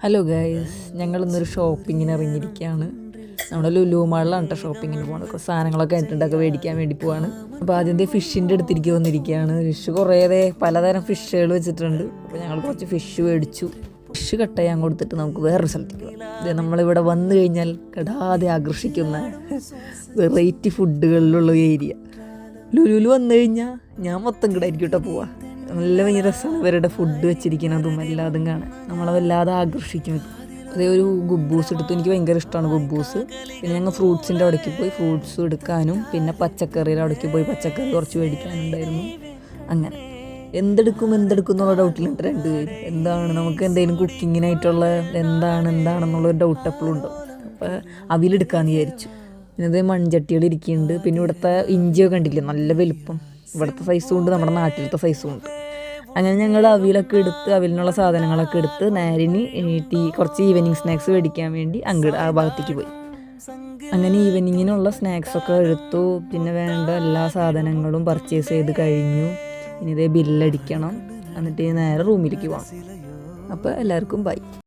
Hello guys, ഞങ്ങളിന്നൊരു ഷോപ്പിങ്ങിന് ഇറങ്ങിയിരിക്കുകയാണ്. നമ്മുടെ ലുലു മാളിലാണ് കേട്ടോ ഷോപ്പിങ്ങിന് പോകുന്നത്. കുറച്ച് സാധനങ്ങളൊക്കെ ആയിട്ടുണ്ടൊക്കെ മേടിക്കാൻ വേണ്ടി പോവാണ്. അപ്പോൾ ആദ്യം ഫിഷിൻ്റെ അടുത്തിരിക്കുക വന്നിരിക്കുകയാണ്. ഫിഷ് കുറേ പലതരം ഫിഷുകൾ വെച്ചിട്ടുണ്ട്. അപ്പോൾ ഞങ്ങൾ കുറച്ച് ഫിഷ് മേടിച്ചു. ഫിഷ് കട്ട് ചെയ്യാൻ കൊടുത്തിട്ട് നമുക്ക് വേറൊരു സ്ഥലത്തേക്ക് പോകാം. ഇത് നമ്മളിവിടെ വന്നു കഴിഞ്ഞാൽ കടാതെ ആകർഷിക്കുന്ന വെറൈറ്റി ഫുഡുകളിലുള്ള ഏരിയ. ലുലുവിൽ വന്നു കഴിഞ്ഞാൽ ഞാൻ മൊത്തം കിടായിരിക്കും കേട്ടോ പോവാ. നല്ല ഭയങ്കര രസമാണ് ഇവരുടെ ഫുഡ് വെച്ചിരിക്കുന്നതും എല്ലാതും കാണാൻ. നമ്മളെ വല്ലാതെ ആകർഷിക്കും. അതേ ഒരു ഗുബൂസ് എടുത്തു. എനിക്ക് ഭയങ്കര ഇഷ്ടമാണ് ഗുബൂസ്. പിന്നെ ഞങ്ങൾ ഫ്രൂട്ട്സിൻ്റെ അവിടേക്ക് പോയി ഫ്രൂട്ട്സ് എടുക്കാനും പിന്നെ പച്ചക്കറിയുടെ അവിടേക്ക് പോയി പച്ചക്കറി കുറച്ച് മേടിക്കാനുണ്ടായിരുന്നു. അങ്ങനെ എന്തെടുക്കും എന്നുള്ള ഡൗട്ടിലുണ്ട് രണ്ടുപേരും. എന്താണ് നമുക്ക് എന്തെങ്കിലും കുക്കിങ്ങിനായിട്ടുള്ള എന്താണെന്നുള്ളൊരു ഡൗട്ട് എപ്പോഴും ഉണ്ടാവും. അപ്പോൾ അവിലെടുക്കാമെന്ന് വിചാരിച്ചു. പിന്നെ അതേ മൺചട്ടികൾ ഇരിക്കുന്നുണ്ട്. പിന്നെ ഇവിടുത്തെ ഇഞ്ചിയൊക്കെ കണ്ടില്ലേ, നല്ല വലുപ്പം. ഇവിടുത്തെ സൈസും ഉണ്ട്, നമ്മുടെ നാട്ടിലത്തെ സൈസും ഉണ്ട്. അങ്ങനെ ഞങ്ങൾ അവിലൊക്കെ എടുത്ത് അവിലിനുള്ള സാധനങ്ങളൊക്കെ എടുത്ത് നേരിന് കുറച്ച് ഈവനിങ് സ്നാക്സ് മേടിക്കാൻ വേണ്ടി ആ ഭാഗത്തേക്ക് പോയി. അങ്ങനെ ഈവനിങ്ങിനുള്ള സ്നാക്സൊക്കെ എടുത്തു. പിന്നെ വേണ്ട എല്ലാ സാധനങ്ങളും പർച്ചേസ് ചെയ്ത് കഴിഞ്ഞു. ഇനി ഇതേ ബില്ലടിക്കണം, എന്നിട്ട് നേരെ റൂമിലേക്ക് പോകണം. അപ്പോൾ എല്ലാവർക്കും ബൈ.